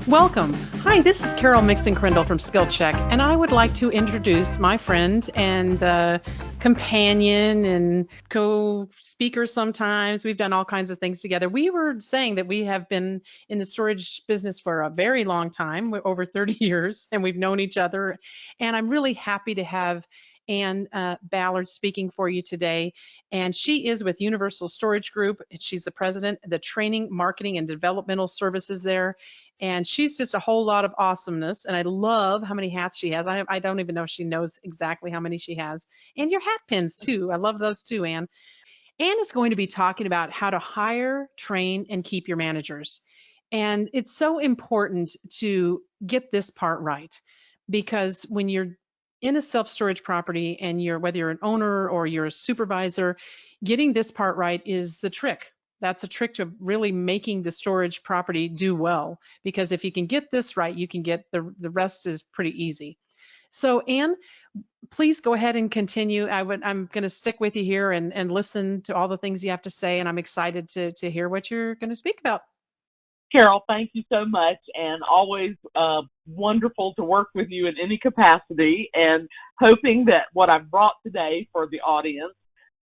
Welcome. Hi, this is Carol Mixon-Crindle from Skill Check, and I would like to introduce my friend and companion and co-speaker sometimes. We've done all kinds of things together. We were saying that we have been in the storage business for a very long time, over 30 years, and we've known each other. And I'm really happy to have Ann Ballard speaking for you today. And she is with Universal Storage Group. She's the president of the training, marketing, and developmental services there, and she's just a whole lot of awesomeness. And I love how many hats she has. I don't even know if she knows exactly how many she has. And your hat pins too. I love those too, Anne. Anne is going to be talking about how to hire, train, and keep your managers. And it's so important to get this part right because when you're in a self-storage property and you're whether you're an owner or you're a supervisor, getting this part right is the trick. That's a trick to really making the storage property do well, because if you can get this right, you can get the rest is pretty easy. So Anne, please go ahead and continue. I'm going to stick with you here and listen to all the things you have to say, and I'm excited to hear what you're going to speak about. Carol, thank you so much, and always wonderful to work with you in any capacity, and hoping that what I've brought today for the audience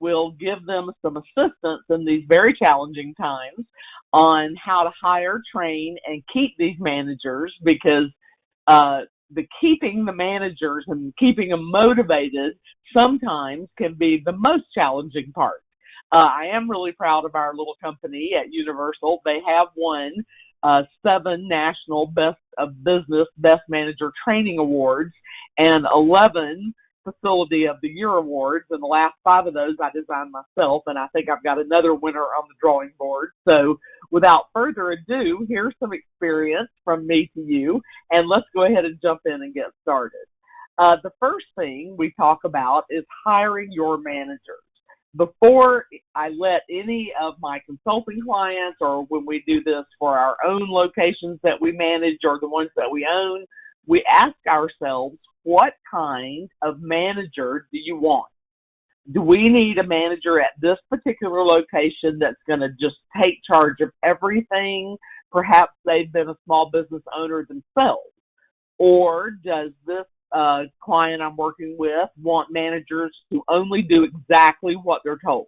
will give them some assistance in these very challenging times on how to hire, train, and keep these managers, because the keeping the managers and keeping them motivated sometimes can be the most challenging part. I am really proud of our little company at Universal. They have won 7 national Best of Business Best Manager Training Awards and 11 Facility of the Year awards. And the last 5 of those I designed myself, and I think I've got another winner on the drawing board. So without further ado, here's some experience from me to you, and let's go ahead and jump in and get started. The first thing we talk about is hiring your managers. Before I let any of my consulting clients, or when we do this for our own locations that we manage or the ones that we own, we ask ourselves, what kind of manager do you want? Do we need a manager at this particular location that's going to just take charge of everything? Perhaps they've been a small business owner themselves. Or does this client I'm working with want managers to only do exactly what they're told?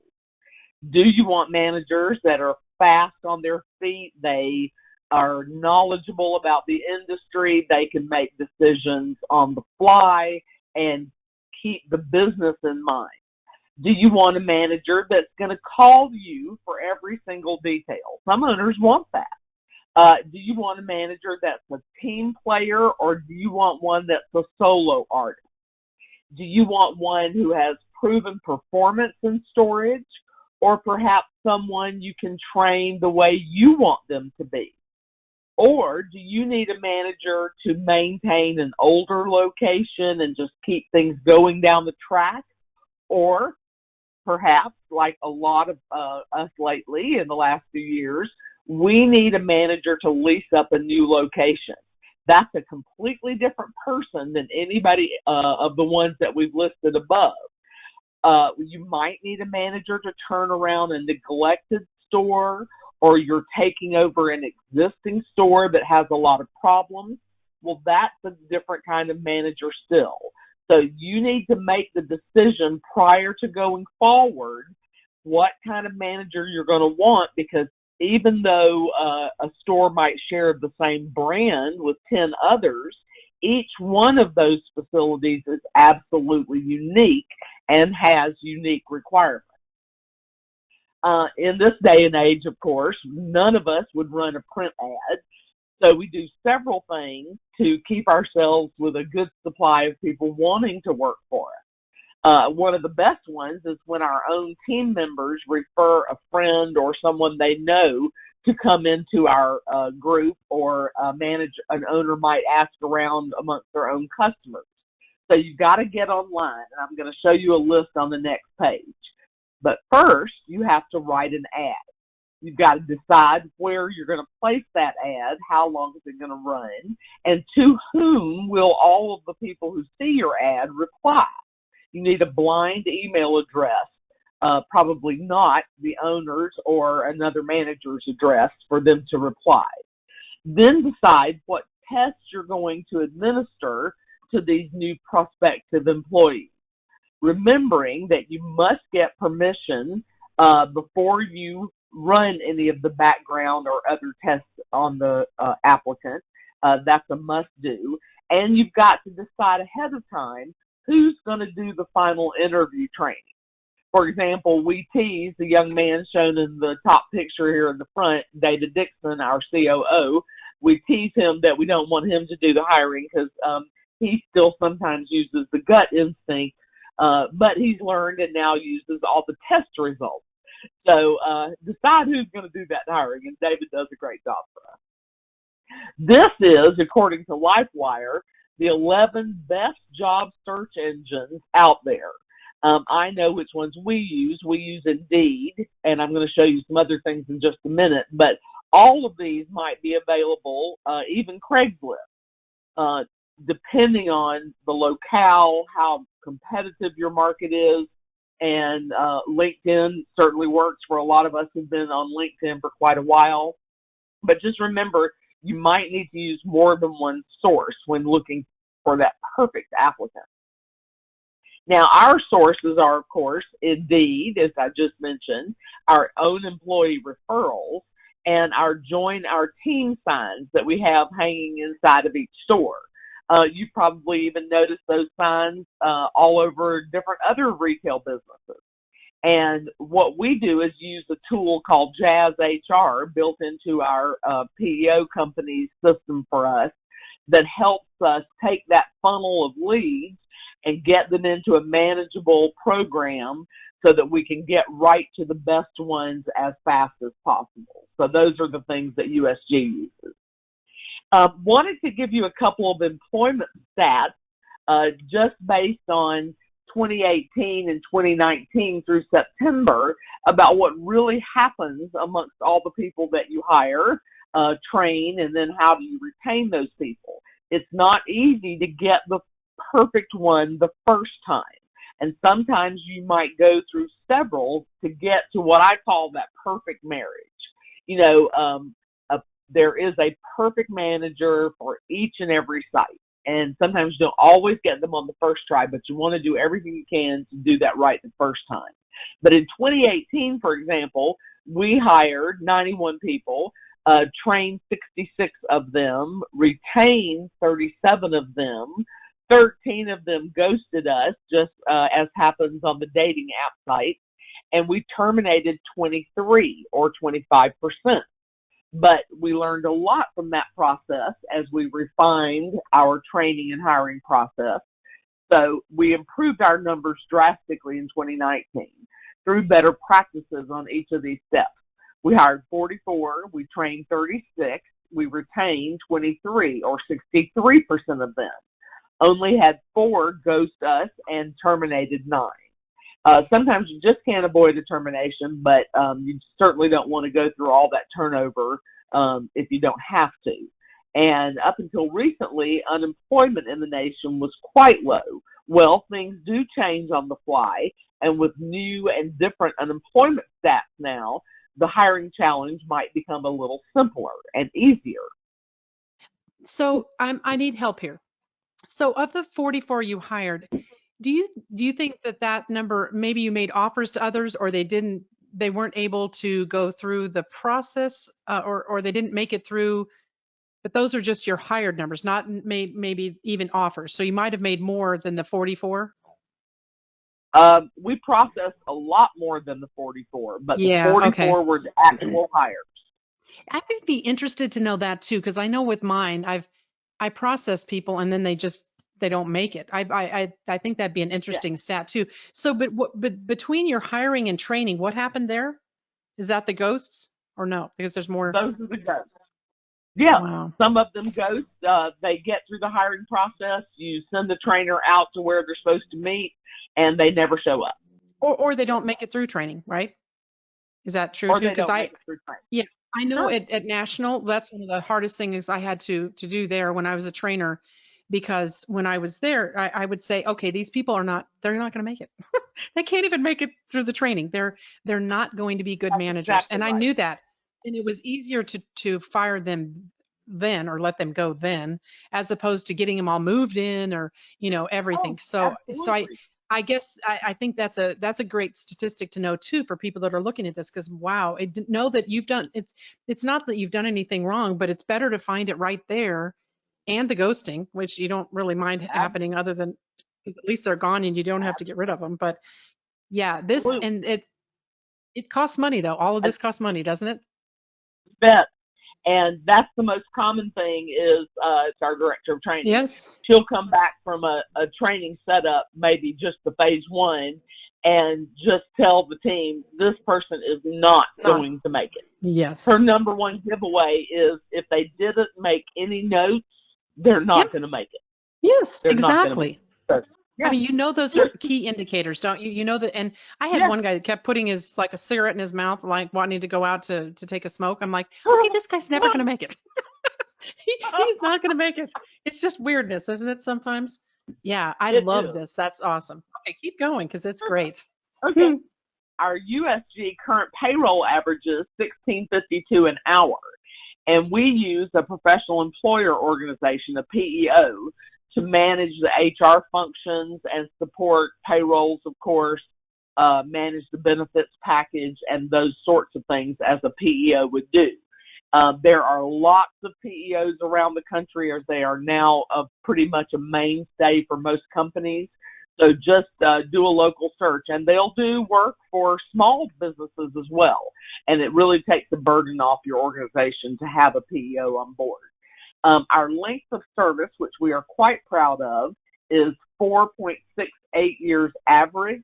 Do you want managers that are fast on their feet? They are knowledgeable about the industry. They can make decisions on the fly and keep the business in mind. Do you want a manager that's going to call you for every single detail? Some owners want that. Do you want a manager that's a team player, or do you want one that's a solo artist? Do you want one who has proven performance in storage, or perhaps someone you can train the way you want them to be? Or do you need a manager to maintain an older location and just keep things going down the track? Or perhaps, like a lot of us lately in the last few years, we need a manager to lease up a new location. That's a completely different person than anybody of the ones that we've listed above. You might need a manager to turn around a neglected store, or you're taking over an existing store that has a lot of problems. Well, that's a different kind of manager still. So you need to make the decision prior to going forward what kind of manager you're going to want, because even though a store might share the same brand with 10 others, each one of those facilities is absolutely unique and has unique requirements. In this day and age, of course, none of us would run a print ad. So we do several things to keep ourselves with a good supply of people wanting to work for us. One of the best ones is when our own team members refer a friend or someone they know to come into our group, or an owner might ask around amongst their own customers. So you've got to get online, and I'm going to show you a list on the next page. But first, you have to write an ad. You've got to decide where you're going to place that ad, how long is it going to run, and to whom will all of the people who see your ad reply. You need a blind email address, probably not the owner's or another manager's address, for them to reply. Then decide what tests you're going to administer to these new prospective employees, remembering that you must get permission before you run any of the background or other tests on the applicant. That's a must do. And you've got to decide ahead of time who's going to do the final interview training. For example, we tease the young man shown in the top picture here in the front, David Dixon, our COO. We tease him that we don't want him to do the hiring because he still sometimes uses the gut instinct, but he's learned and now uses all the test results. So decide who's going to do that hiring, and David does a great job for us. This is, according to LifeWire, the 11 best job search engines out there. I know which ones we use. We use Indeed, and I'm going to show you some other things in just a minute, but all of these might be available, even Craigslist, depending on the locale, how competitive your market is, and LinkedIn certainly works for a lot of us who've been on LinkedIn for quite a while. But just remember, you might need to use more than one source when looking for that perfect applicant. Now, our sources are, of course, Indeed, as I just mentioned, our own employee referrals, and our Join Our Team signs that we have hanging inside of each store. You've probably even noticed those signs all over different other retail businesses. And what we do is use a tool called Jazz HR built into our PEO company's system for us that helps us take that funnel of leads and get them into a manageable program so that we can get right to the best ones as fast as possible. So those are the things that USG uses. Wanted to give you a couple of employment stats just based on 2018 and 2019 through September about what really happens amongst all the people that you hire, train, and then how do you retain those people. It's not easy to get the perfect one the first time. And sometimes you might go through several to get to what I call that perfect marriage. You know, there is a perfect manager for each and every site. And sometimes you don't always get them on the first try, but you want to do everything you can to do that right the first time. But in 2018, for example, we hired 91 people, trained 66 of them, retained 37 of them, 13 of them ghosted us, just as happens on the dating app site, and we terminated 23 or 25%. But we learned a lot from that process as we refined our training and hiring process. So we improved our numbers drastically in 2019 through better practices on each of these steps. We hired 44, we trained 36, we retained 23 or 63% of them. Only had 4 ghost us and terminated 9. Sometimes you just can't avoid a termination, but you certainly don't want to go through all that turnover if you don't have to. And up until recently, unemployment in the nation was quite low. Well, things do change on the fly, and with new and different unemployment stats now, the hiring challenge might become a little simpler and easier. So I need help here. So of the 44 you hired, do you think that number, maybe you made offers to others, or they weren't able to go through the process, or they didn't make it through, but those are just your hired numbers, not maybe even offers. So you might have made more than the 44? We processed a lot more than the 44, but Yeah, the 44 okay. were the actual hires. I would be interested to know that too, because I know with mine, I process people and then they don't make it. I think that'd be an Yeah, interesting stat too. So, but between your hiring and training, what happened there? Is that the ghosts or no? Because there's more. those are the ghosts. Yeah, Wow. some of them ghost. They get through the hiring process. You send the trainer out to where they're supposed to meet, and they never show up, Or they don't make it through training, right? Is that true or too? they Because don't make it through training. yeah, I know Sure. at National, that's one of the hardest things I had to do there when I was a trainer, because when I was there, I would say, okay, these people they're not going to make it. They can't even make it through the training. They're not going to be good That's managers. exactly And I right. knew that. And it was easier to fire them then, or let them go then, as opposed to getting them all moved in, or Oh, everything. So absolutely. I guess I think that's a great statistic to know too, for people that are looking at this, because wow, know that it's not that you've done anything wrong, but it's better to find it right there, and the ghosting, which you don't really mind happening, other than at least they're gone and you don't have to get rid of them. But yeah, this, Absolutely. and it costs money though. All of I this costs money, doesn't it? bet. And that's the most common thing is it's our director of training. Yes. She'll come back from a training setup, maybe just the phase one, and just tell the team this person is not Not. going to make it. Her Yes. number one giveaway is if they didn't make any notes, they're Yep. not going to make it. Yes, They're not going to make exactly. it. So, I yeah, mean, those are key indicators, don't you? You know that. And I had yeah. one guy that kept putting his, like, a cigarette in his mouth, like wanting to go out to take a smoke. I'm like, okay, this guy's never going to make it. He's not going to make it. It's just weirdness, isn't it? Sometimes. Yeah, I It love is. this. That's awesome. Okay, keep going because it's great. Okay. Our USG current payroll averages $16.52 an hour, and we use a professional employer organization, a PEO, to manage the HR functions and support payrolls, of course, manage the benefits package and those sorts of things as a PEO would do. There are lots of PEOs around the country, as they are now pretty much a mainstay for most companies. So just do a local search, and they'll do work for small businesses as well. And it really takes the burden off your organization to have a PEO on board. Our length of service, which we are quite proud of, is 4.68 years average.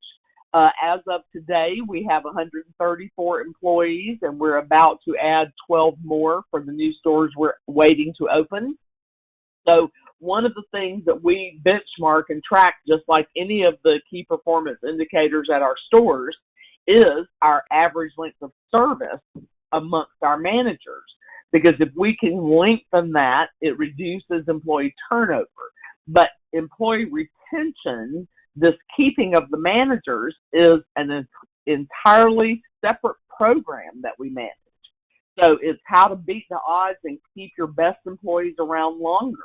As of today, we have 134 employees, and we're about to add 12 more for the new stores we're waiting to open. So one of the things that we benchmark and track, just like any of the key performance indicators at our stores, is our average length of service amongst our managers. Because if we can lengthen that, it reduces employee turnover. But employee retention, this keeping of the managers, is an entirely separate program that we manage. So it's how to beat the odds and keep your best employees around longer.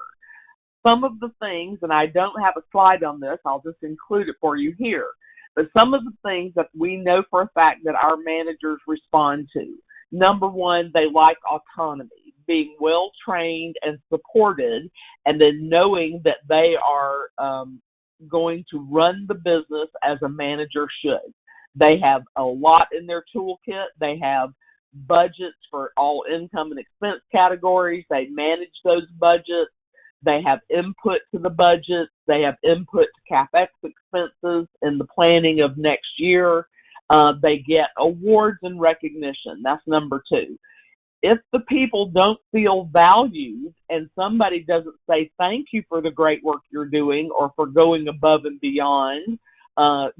Some of the things, and I don't have a slide on this, I'll just include it for you here, but some of the things that we know for a fact that our managers respond to. Number one, they like autonomy, being well trained and supported, and then knowing that they are going to run the business as a manager should. They have a lot in their toolkit. They have budgets for all income and expense categories. They manage those budgets. They have input to the budget. They have input to CapEx expenses in the planning of next year. They get awards and recognition. That's number two. If the people don't feel valued and somebody doesn't say thank you for the great work you're doing or for going above and beyond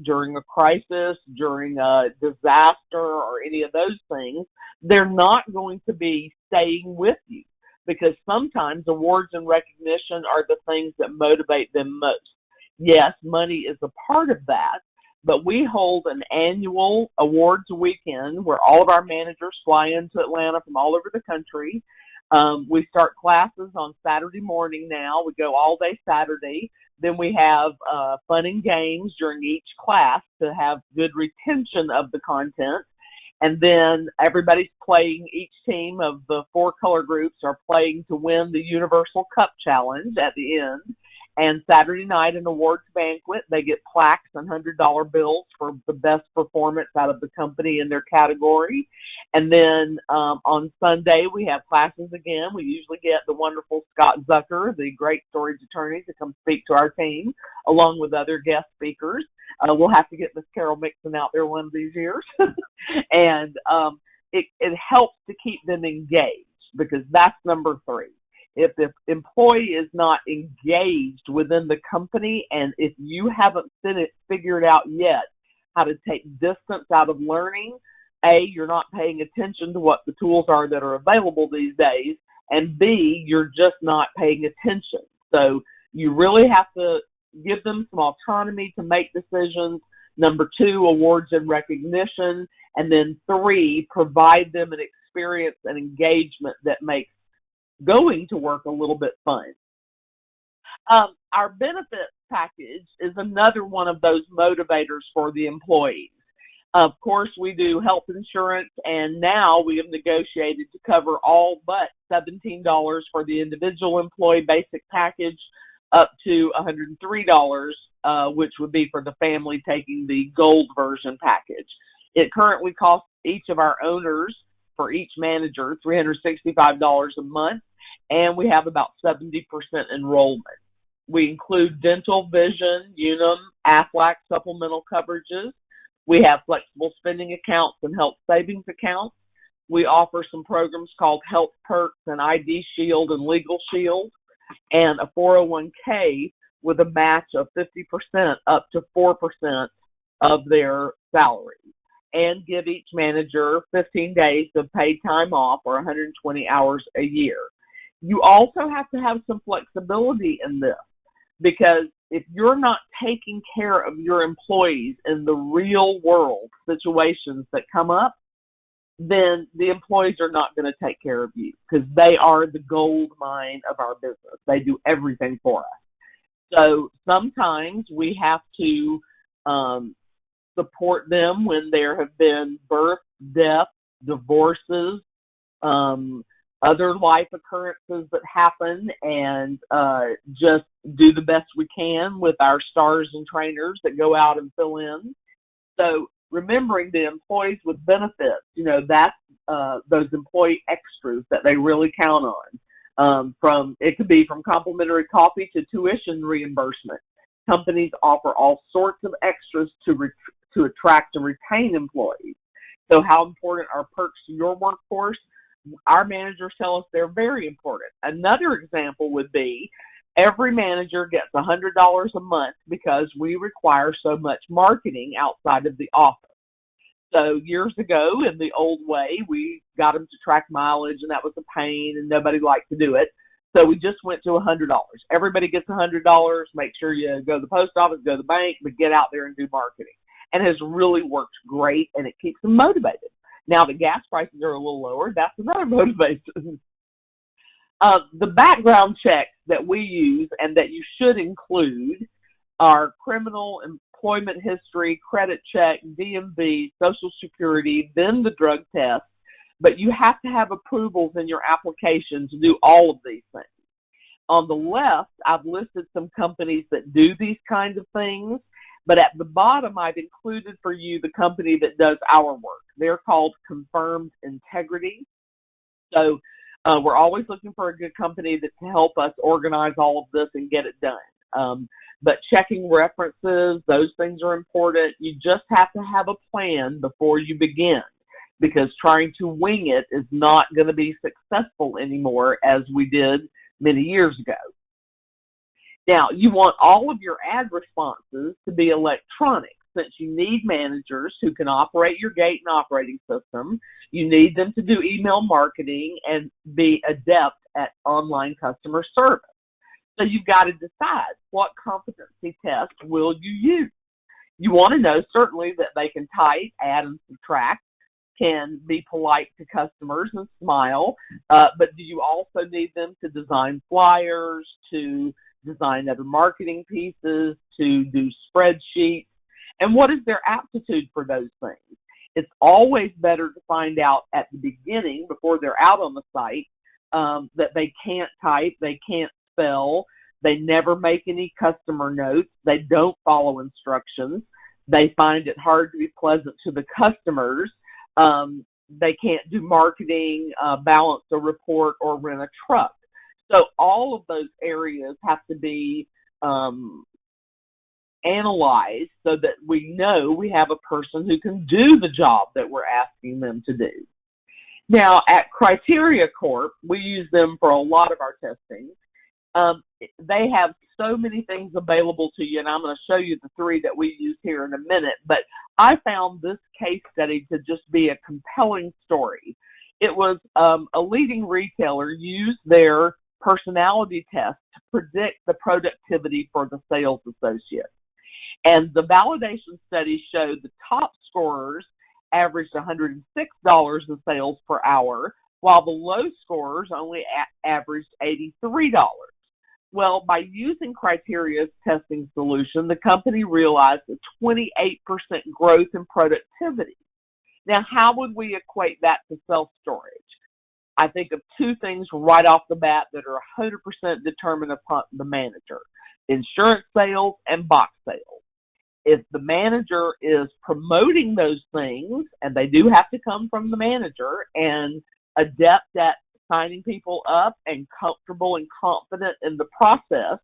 during a crisis, during a disaster, or any of those things, they're not going to be staying with you. Because sometimes awards and recognition are the things that motivate them most. Yes, money is a part of that, but we hold an annual awards weekend where all of our managers fly into Atlanta from all over the country. We start classes on Saturday morning now. We go all day Saturday. Then we have fun and games during each class to have good retention of the content. And then everybody's playing, each team of the 4 color groups are playing to win the Universal Cup Challenge at the end. And Saturday night, an awards banquet, they get plaques and $100 bills for the best performance out of the company in their category. And then on Sunday, we have classes again. We usually get the wonderful Scott Zucker, the great storage attorney, to come speak to our team, along with other guest speakers. We'll have to get Miss Carol Mixon out there one of these years. And it helps to keep them engaged, because that's number 3. If the employee is not engaged within the company, and if you haven't figured out yet how to take distance out of learning, A, you're not paying attention to what the tools are that are available these days, and B, you're just not paying attention. So you really have to give them some autonomy to make decisions. Number 2, awards and recognition. And then 3, provide them an experience and engagement that makes going to work a little bit fun. Our benefits package is another one of those motivators for the employees. Of course, we do health insurance, and now we have negotiated to cover all but $17 for the individual employee basic package, up to $103, which would be for the family taking the gold version package. It currently costs each of our owners, for each manager, $365 a month, and we have about 70% enrollment. We include dental, vision, Unum, Aflac supplemental coverages. We have flexible spending accounts and health savings accounts. We offer some programs called Health Perks and ID Shield and Legal Shield, and a 401k with a match of 50% up to 4% of their salary, and give each manager 15 days of paid time off or 120 hours a year. You also have to have some flexibility in this, because if you're not taking care of your employees in the real world situations that come up, then the employees are not going to take care of you, because they are the gold mine of our business. They do everything for us. So sometimes we have to support them when there have been birth, death, divorces, other life occurrences that happen, and just do the best we can with our stars and trainers that go out and fill in. So remembering the employees with benefits, that's those employee extras that they really count on. It could be from complimentary coffee to tuition reimbursement. Companies offer all sorts of extras to attract and retain employees. So how important are perks to your workforce? Our managers tell us they're very important. Another example would be every manager gets $100 a month because we require so much marketing outside of the office. So years ago, in the old way, we got them to track mileage, and that was a pain, and nobody liked to do it. So we just went to $100. Everybody gets $100. Make sure you go to the post office, go to the bank, but get out there and do marketing. And it has really worked great, and it keeps them motivated. Now the gas prices are a little lower. That's another motivation. The background checks that we use and that you should include are criminal, employment history, credit check, DMV, Social Security, then the drug test. But you have to have approvals in your application to do all of these things. On the left, I've listed some companies that do these kinds of things, but at the bottom, I've included for you the company that does our work. They're called Confirmed Integrity. So we're always looking for a good company that can help us organize all of this and get it done. But checking references, those things are important. You just have to have a plan before you begin, because trying to wing it is not going to be successful anymore as we did many years ago. Now, you want all of your ad responses to be electronic, since you need managers who can operate your gate and operating system. You need them to do email marketing and be adept at online customer service. So you've got to decide, what competency test will you use? You want to know certainly that they can type, add, and subtract, can be polite to customers and smile, but do you also need them to design flyers, to design other marketing pieces, to do spreadsheets? And what is their aptitude for those things? It's always better to find out at the beginning, before they're out on the site, that they can't type, they can't spell, they never make any customer notes, they don't follow instructions, they find it hard to be pleasant to the customers, they can't do marketing, balance a report, or rent a truck. So all of those areas have to be analyzed so that we know we have a person who can do the job that we're asking them to do. Now, at Criteria Corp, we use them for a lot of our testing. They have so many things available to you, and I'm going to show you the three that we use here in a minute, but I found this case study to just be a compelling story. It was a leading retailer used their personality test to predict the productivity for the sales associate. And the validation study showed the top scorers averaged $106 in sales per hour, while the low scorers only averaged $83. Well, by using Criteria's testing solution, the company realized a 28% growth in productivity. Now, how would we equate that to self-storage? I think of two things right off the bat that are 100% determined upon the manager: insurance sales and box sales. If the manager is promoting those things, and they do have to come from the manager, and adept at signing people up and comfortable and confident in the process,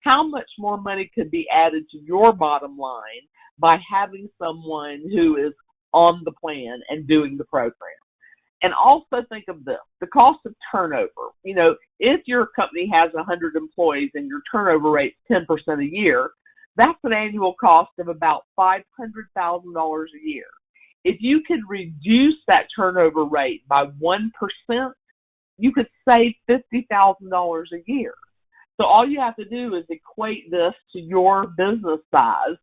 how much more money could be added to your bottom line by having someone who is on the plan and doing the program? And also think of this, the cost of turnover. You know, if your company has 100 employees and your turnover rate is 10% a year, that's an annual cost of about $500,000 a year. If you could reduce that turnover rate by 1%, you could save $50,000 a year. So all you have to do is equate this to your business size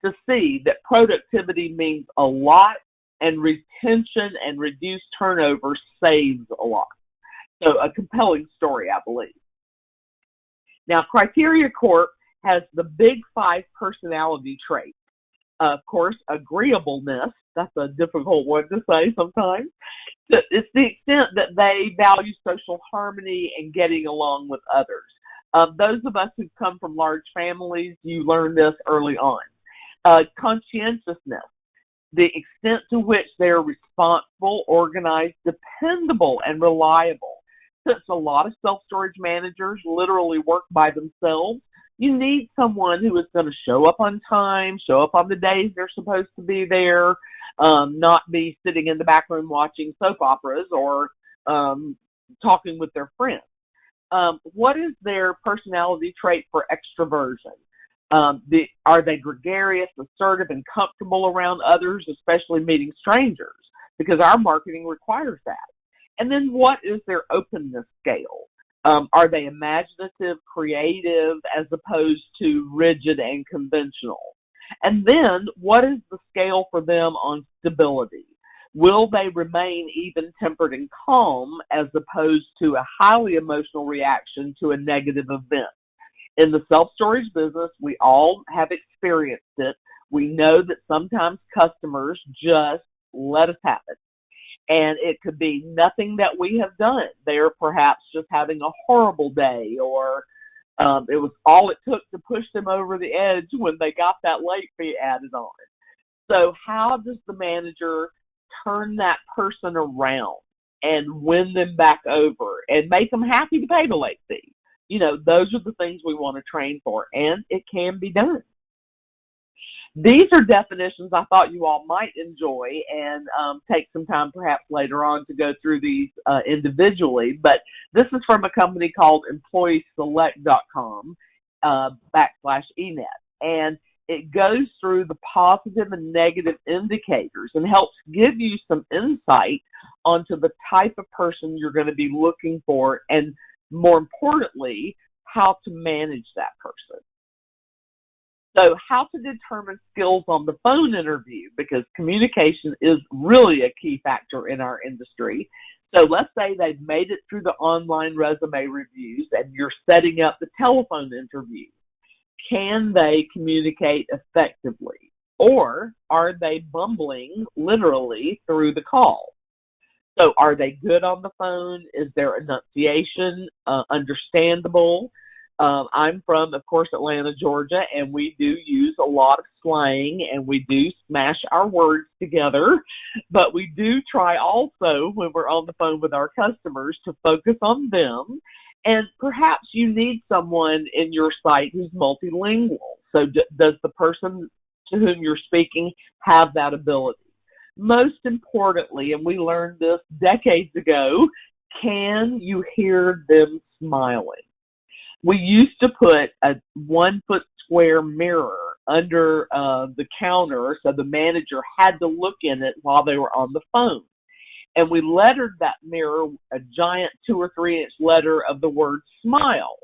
to see that productivity means a lot, and retention and reduced turnover saves a lot. So a compelling story, I believe. Now, Criteria Corp has the big 5 personality traits. Of course, agreeableness, that's a difficult one to say sometimes. It's the extent that they value social harmony and getting along with others. Those of us who've come from large families, you learn this early on. Conscientiousness, the extent to which they're responsible, organized, dependable, and reliable. Since a lot of self-storage managers literally work by themselves, you need someone who is going to show up on time, show up on the days they're supposed to be there, not be sitting in the back room watching soap operas or talking with their friends. What is their personality trait for extroversion? Are they gregarious, assertive, and comfortable around others, especially meeting strangers? Because our marketing requires that. And then what is their openness scale? Are they imaginative, creative, as opposed to rigid and conventional? And then what is the scale for them on stability? Will they remain even-tempered and calm as opposed to a highly emotional reaction to a negative event? In the self-storage business, we all have experienced it. We know that sometimes customers just let us have it. And it could be nothing that we have done. They're perhaps just having a horrible day, or it was all it took to push them over the edge when they got that late fee added on. So how does the manager turn that person around and win them back over and make them happy to pay the late fee? You know, those are the things we want to train for, and it can be done. These are definitions I thought you all might enjoy, and take some time perhaps later on to go through these individually. But this is from a company called EmployeeSelect.com /ENET. And it goes through the positive and negative indicators and helps give you some insight onto the type of person you're going to be looking for, and more importantly, how to manage that person. So how to determine skills on the phone interview, because communication is really a key factor in our industry. So let's say they've made it through the online resume reviews and you're setting up the telephone interview. Can they communicate effectively? Or are they bumbling literally through the call? So are they good on the phone? Is their enunciation understandable? I'm from, of course, Atlanta, Georgia, and we do use a lot of slang, and we do smash our words together, but we do try also when we're on the phone with our customers to focus on them, and perhaps you need someone in your site who's multilingual. So does the person to whom you're speaking have that ability? Most importantly, and we learned this decades ago, can you hear them smiling? We used to put a 1-foot square mirror under the counter so the manager had to look in it while they were on the phone. And we lettered that mirror a giant 2 or 3 inch letter of the word smile.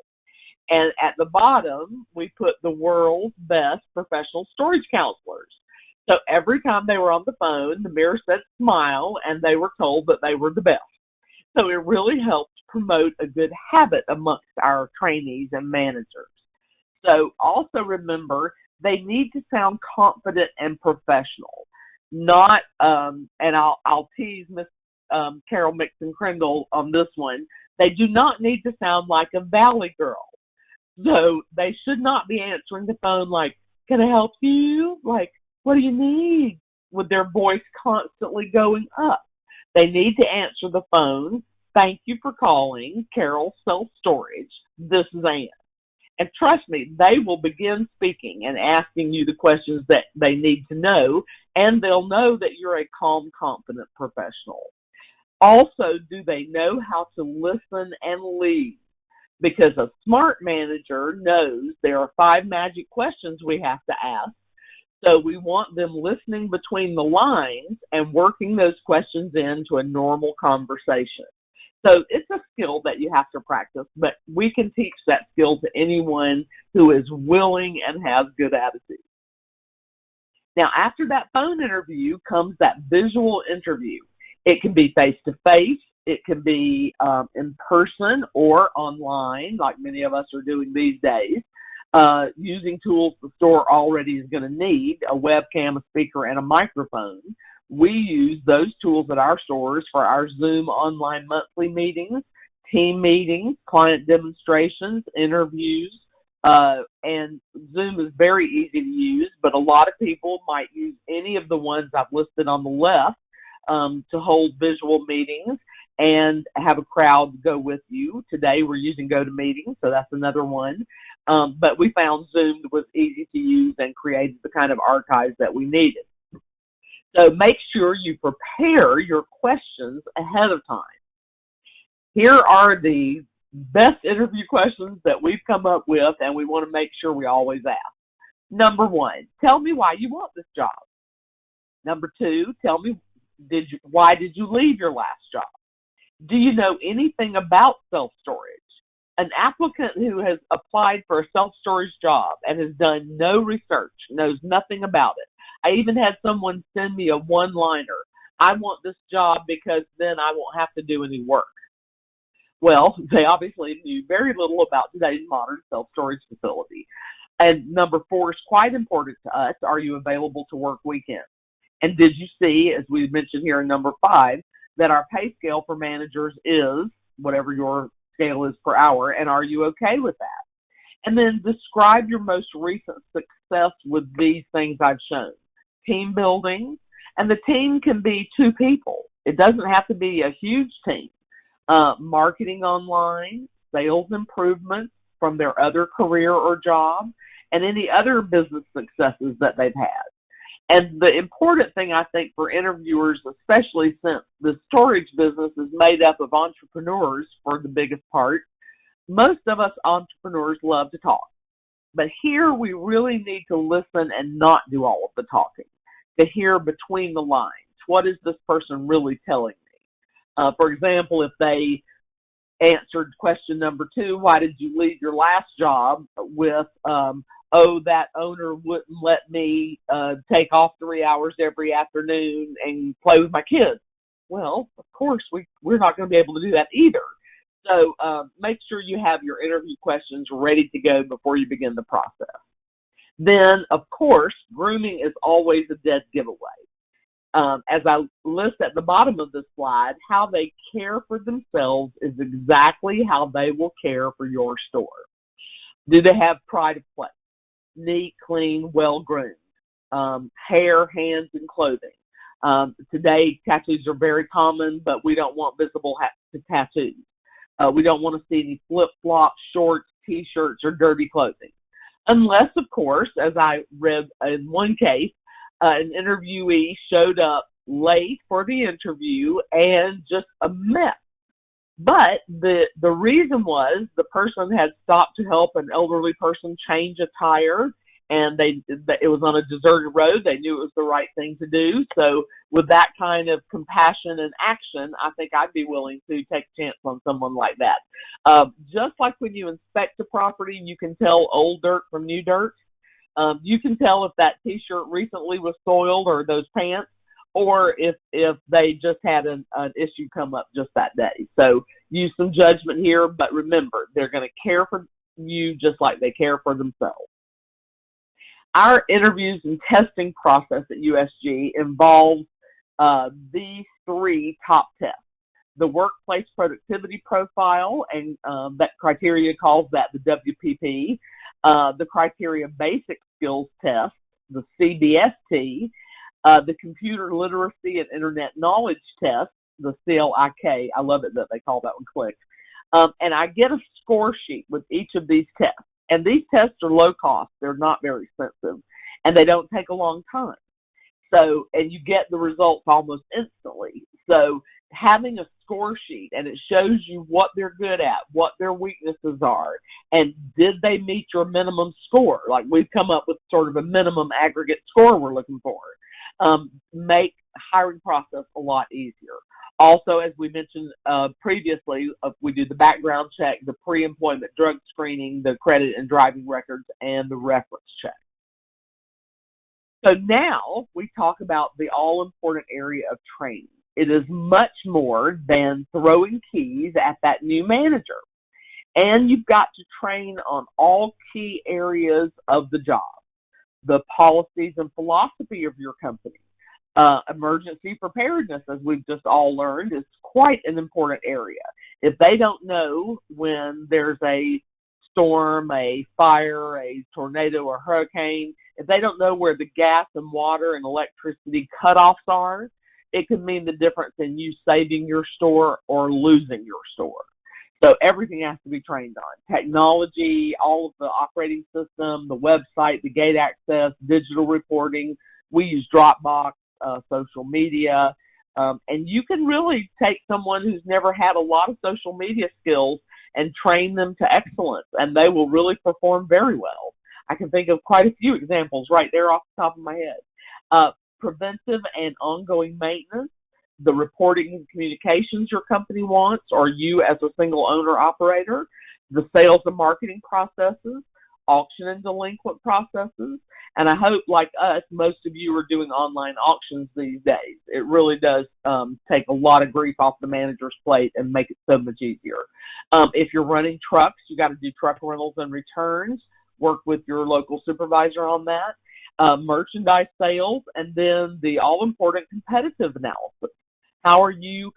And at the bottom, we put the world's best professional storage counselors. So every time they were on the phone, the mirror said smile, and they were told that they were the best. So it really helps promote a good habit amongst our trainees and managers. So also remember, they need to sound confident and professional, not, and I'll tease Miss Carol Mixon Crindle on this one. They do not need to sound like a valley girl. So they should not be answering the phone like, "Can I help you?" Like, "What do you need?" with their voice constantly going up. They need to answer the phone. "Thank you for calling Carol Self Storage. This is Ann." And trust me, they will begin speaking and asking you the questions that they need to know, and they'll know that you're a calm, confident professional. Also, do they know how to listen and lead? Because a smart manager knows there are 5 magic questions we have to ask. So we want them listening between the lines and working those questions into a normal conversation. So it's a skill that you have to practice, but we can teach that skill to anyone who is willing and has good attitude. Now, after that phone interview comes that visual interview. It can be face-to-face. It can be in person or online, like many of us are doing these days, using tools the store already is going to need, a webcam, a speaker, and a microphone. We use those tools at our stores for our Zoom online monthly meetings, team meetings, client demonstrations, interviews, and Zoom is very easy to use, but a lot of people might use any of the ones I've listed on the left to hold visual meetings and have a crowd go with you. Today we're using GoToMeeting, so that's another one. But we found Zoom was easy to use and created the kind of archives that we needed. So make sure you prepare your questions ahead of time. Here are the best interview questions that we've come up with, and we want to make sure we always ask. Number 1, tell me why you want this job. Number 2, tell me why did you leave your last job? Do you know anything about self-storage? An applicant who has applied for a self-storage job and has done no research, knows nothing about it. I even had someone send me a one-liner. "I want this job because then I won't have to do any work." Well, they obviously knew very little about today's modern self-storage facility. And number 4 is quite important to us. Are you available to work weekends? And did you see, as we mentioned here in number 5, that our pay scale for managers is whatever your scale is per hour, and are you okay with that? And then describe your most recent success with these things I've shown. Team building, and the team can be 2 people. It doesn't have to be a huge team. Marketing online, sales improvements from their other career or job, and any other business successes that they've had. And the important thing, I think, for interviewers, especially since the storage business is made up of entrepreneurs for the biggest part, most of us entrepreneurs love to talk. But here we really need to listen and not do all of the talking, to hear between the lines. What is this person really telling me? For example, if they answered question number 2, why did you leave your last job, with, "Oh, that owner wouldn't let me take off 3 hours every afternoon and play with my kids." Well, of course, we're not going to be able to do that either. So make sure you have your interview questions ready to go before you begin the process. Then, of course, grooming is always a dead giveaway. As I list at the bottom of this slide, how they care for themselves is exactly how they will care for your store. Do they have pride of place? Neat, clean, well-groomed? Hair, hands, and clothing. Today, tattoos are very common, but we don't want visible tattoos. We don't want to see any flip-flops, shorts, T-shirts, or dirty clothing. Unless, of course, as I read in one case, an interviewee showed up late for the interview and just a mess. But the reason was the person had stopped to help an elderly person change a tire, and it was on a deserted road. They knew it was the right thing to do. So with that kind of compassion and action, I think I'd be willing to take a chance on someone like that. Just like when you inspect a property, you can tell old dirt from new dirt. You can tell if that T-shirt recently was soiled or those pants, or if they just had an issue come up just that day. So use some judgment here, but remember, they're going to care for you just like they care for themselves. Our interviews and testing process at USG involves these three top tests. The workplace productivity profile, and that criteria calls that the WPP, the criteria basic skills test, the CBST, the computer literacy and internet knowledge test, the CLIK. I love it that they call that one CLIK. And I get a score sheet with each of these tests. And these tests are low cost. They're not very expensive. And they don't take a long time. So, and you get the results almost instantly. So having a score sheet, and it shows you what they're good at, what their weaknesses are, and did they meet your minimum score? Like we've come up with sort of a minimum aggregate score we're looking for. Make hiring process a lot easier. Also, as we mentioned previously, we do the background check, the pre-employment drug screening, the credit and driving records, and the reference check. So now we talk about the all-important area of training. It is much more than throwing keys at that new manager. And you've got to train on all key areas of the job, the policies and philosophy of your company. Emergency preparedness, as we've just all learned, is quite an important area. If they don't know when there's a storm, a fire, a tornado, or hurricane, if they don't know where the gas and water and electricity cutoffs are, it could mean the difference in you saving your store or losing your store. So everything has to be trained on. Technology, all of the operating system, the website, the gate access, digital reporting. We use Dropbox, social media. And you can really take someone who's never had a lot of social media skills and train them to excellence, and they will really perform very well. I can think of quite a few examples right there off the top of my head. Preventive and ongoing maintenance, the reporting and communications your company wants, or you as a single owner operator, the sales and marketing processes, auction and delinquent processes. And I hope, like us, most of you are doing online auctions these days. It really does take a lot of grief off the manager's plate and make it so much easier. If you're running trucks, you got to do truck rentals and returns. Work with your local supervisor on that. Merchandise sales, and then the all-important competitive analysis. How are you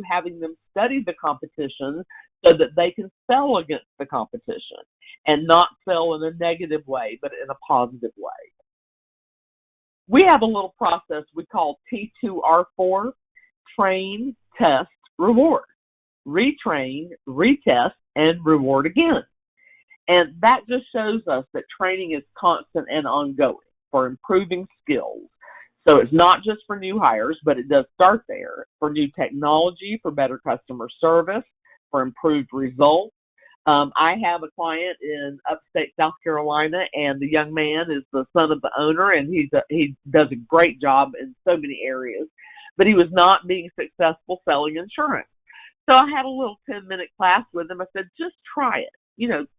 having them study the competition so that they can sell against the competition and not sell in a negative way, but in a positive way? We have a little process we call T2R4, train, test, reward. Retrain, retest, and reward again. And that just shows us that training is constant and ongoing for improving skills. So it's not just for new hires, but it does start there, for new technology, for better customer service, for improved results. I have a client in upstate South Carolina, and the young man is the son of the owner, and he does a great job in so many areas, but he was not being successful selling insurance. So I had a little 10-minute class with him. I said, just try it.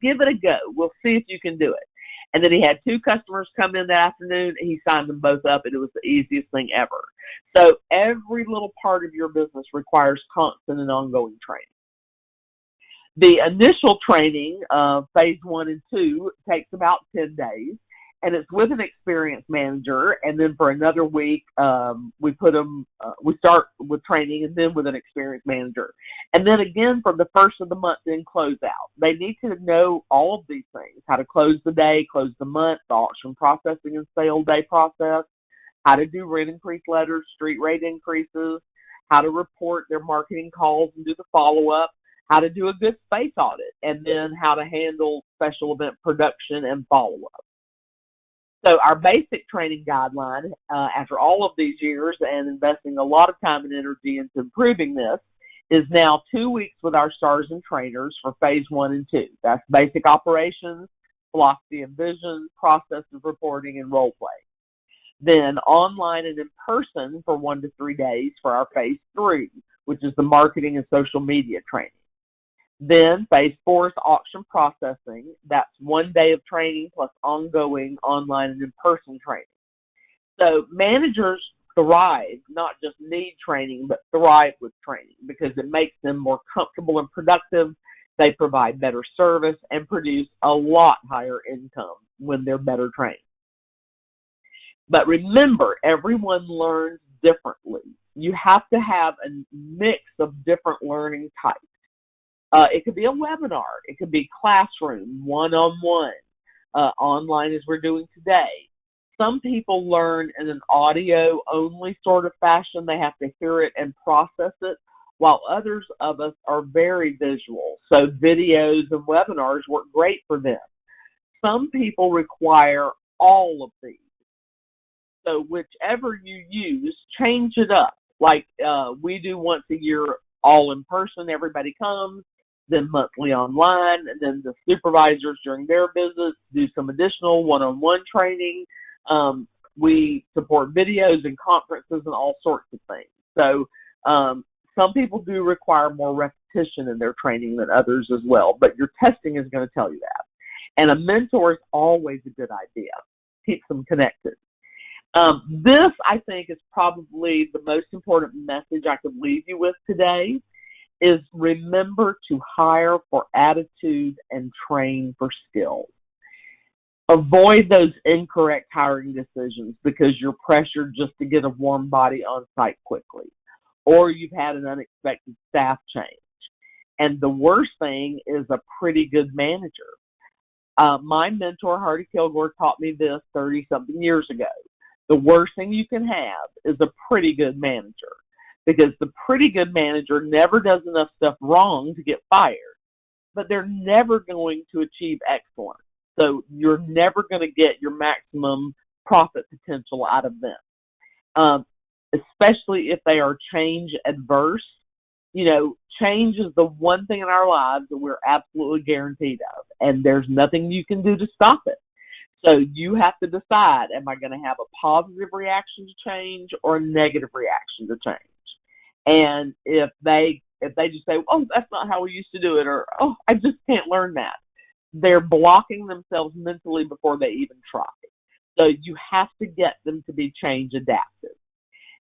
Give it a go. We'll see if you can do it. And then he had 2 customers come in that afternoon, and he signed them both up, and it was the easiest thing ever. So every little part of your business requires constant and ongoing training. The initial training, phase 1 and 2, takes about 10 days, and it's with an experienced manager. And then for another week, we start with training, and then with an experienced manager. And then again, from the first of the month, then close out. They need to know all of these things: how to close the day, close the month, the auction processing and sale day process, how to do rent increase letters, street rate increases, how to report their marketing calls and do the follow-up, how to do a good space audit, and then how to handle special event production and follow-up. So our basic training guideline, after all of these years and investing a lot of time and energy into improving this, is now 2 weeks with our stars and trainers for phase 1 and 2. That's basic operations, philosophy and vision, process of reporting, and role play. Then online and in person for 1 to 3 days for our phase 3, which is the marketing and social media training. Then phase 4 is auction processing. That's 1 day of training plus ongoing online and in-person training. So managers thrive, not just need training, but thrive with training because it makes them more comfortable and productive. They provide better service and produce a lot higher income when they're better trained. But remember, everyone learns differently. You have to have a mix of different learning types. It could be a webinar. It could be classroom, one-on-one, online as we're doing today. Some people learn in an audio-only sort of fashion. They have to hear it and process it, while others of us are very visual. So videos and webinars work great for them. Some people require all of these. So whichever you use, change it up. Like we do once a year, all in person, everybody comes, then monthly online, and then the supervisors during their visits do some additional one-on-one training. We support videos and conferences and all sorts of things. So some people do require more repetition in their training than others as well, but your testing is going to tell you that. And a mentor is always a good idea. Keeps them connected. This, I think, is probably the most important message I could leave you with today is remember to hire for attitude and train for skills. Avoid those incorrect hiring decisions because you're pressured just to get a warm body on site quickly, or you've had an unexpected staff change. And the worst thing is a pretty good manager. My mentor, Hardy Kilgore, taught me this 30-something years ago. The worst thing you can have is a pretty good manager because the pretty good manager never does enough stuff wrong to get fired, but they're never going to achieve excellence. So you're never going to get your maximum profit potential out of them, especially if they are change adverse. You know, change is the one thing in our lives that we're absolutely guaranteed of, and there's nothing you can do to stop it. So you have to decide, am I going to have a positive reaction to change or a negative reaction to change? And if they just say, oh, that's not how we used to do it, or, oh, I just can't learn that, they're blocking themselves mentally before they even try. So you have to get them to be change adaptive.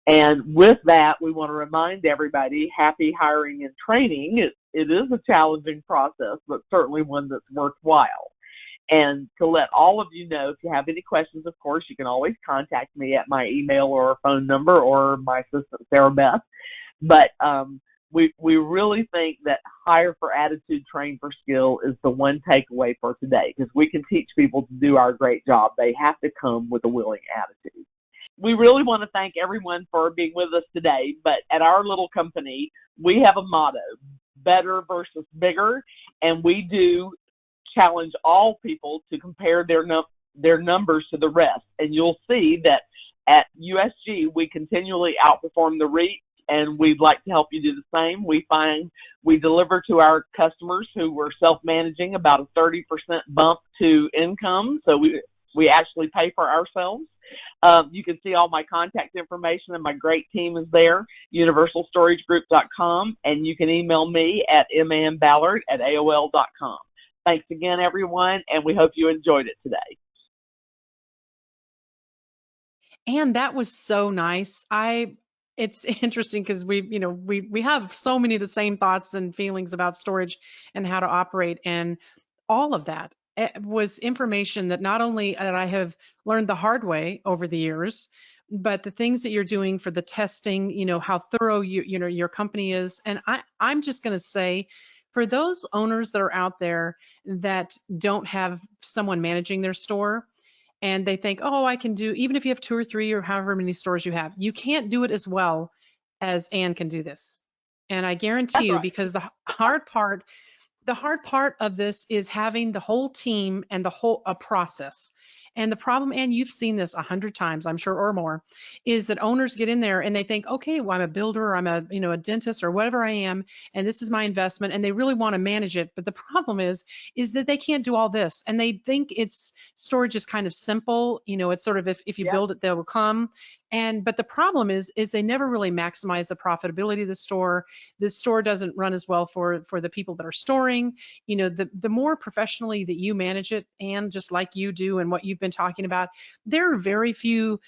And with that, we want to remind everybody, happy hiring and training. It is a challenging process, but certainly one that's worthwhile. And to let all of you know, if you have any questions, of course, you can always contact me at my email or phone number or my assistant, Sarah Beth. But we really think that hire for attitude, train for skill is the one takeaway for today, because we can teach people to do our great job. They have to come with a willing attitude. We really want to thank everyone for being with us today, but at our little company, we have a motto, better versus bigger, and we do challenge all people to compare their numbers to the rest. And you'll see that at USG, we continually outperform the REIT, and we'd like to help you do the same. We find we deliver to our customers who were self-managing about a 30% bump to income, so we actually pay for ourselves. You can see all my contact information, and my great team is there, universalstoragegroup.com, and you can email me at manneballard@aol.com. Thanks again, everyone, and we hope you enjoyed it today. And that was so nice. It's interesting because we have so many of the same thoughts and feelings about storage and how to operate, and all of that was information that not only that I have learned the hard way over the years, but the things that you're doing for the testing, how thorough your company is. And I'm just going to say, for those owners that are out there that don't have someone managing their store, and they think, oh, I can do, even if you have 2 or 3 or however many stores you have, you can't do it as well as Ann can do this. And I guarantee That's you, right. because the hard part of this is having the whole team and a process. And the problem, and you've seen this 100 times, I'm sure, or more, is that owners get in there and they think, okay, well, I'm a builder, or I'm a dentist, or whatever I am, and this is my investment, and they really want to manage it. But the problem is that they can't do all this, and they think storage is kind of simple. It's sort of if you build it, they will come. But the problem is they never really maximize the profitability of the store. The store doesn't run as well for the people that are storing. The more professionally that you manage it, and just like you do and what you've been talking about, there are very few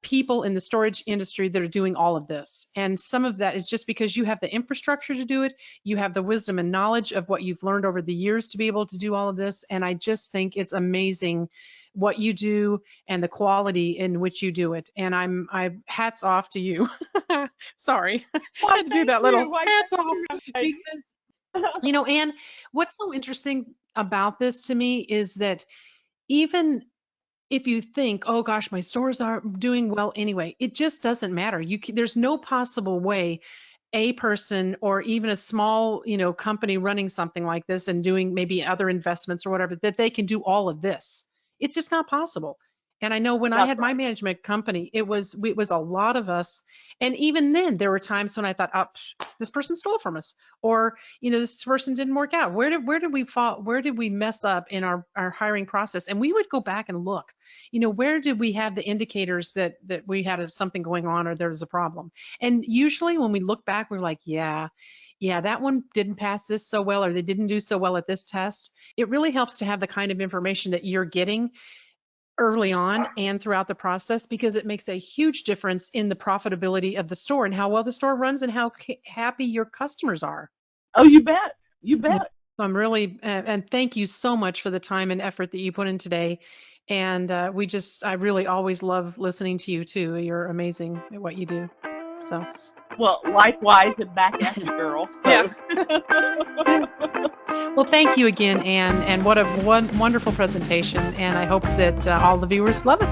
people in the storage industry that are doing all of this. And some of that is just because you have the infrastructure to do it. You have the wisdom and knowledge of what you've learned over the years to be able to do all of this. And I just think it's amazing what you do and the quality in which you do it. And I hats off to you. Sorry, I had to do that little hats off because, Anne, what's so interesting about this to me is that even if you think, oh gosh, my stores are doing well anyway, it just doesn't matter. There's no possible way a person or even a small, company running something like this and doing maybe other investments or whatever, that they can do all of this. It's just not possible. And I know when I had my management company, it was a lot of us. And even then there were times when I thought, oh, this person stole from us, or, this person didn't work out. Where did we fall? Where did we mess up in our hiring process? And we would go back and look, where did we have the indicators that we had something going on or there was a problem? And usually when we look back, we're like, yeah, that one didn't pass this so well, or they didn't do so well at this test. It really helps to have the kind of information that you're getting early on and throughout the process, because it makes a huge difference in the profitability of the store and how well the store runs and how happy your customers are. Oh, you bet. You bet. So I'm really, and thank you so much for the time and effort that you put in today. And I really always love listening to you too. You're amazing at what you do. So. Well, likewise, and back at you, girl. So. Yeah. Well, thank you again, Anne, and what a wonderful presentation, and I hope that all the viewers love it.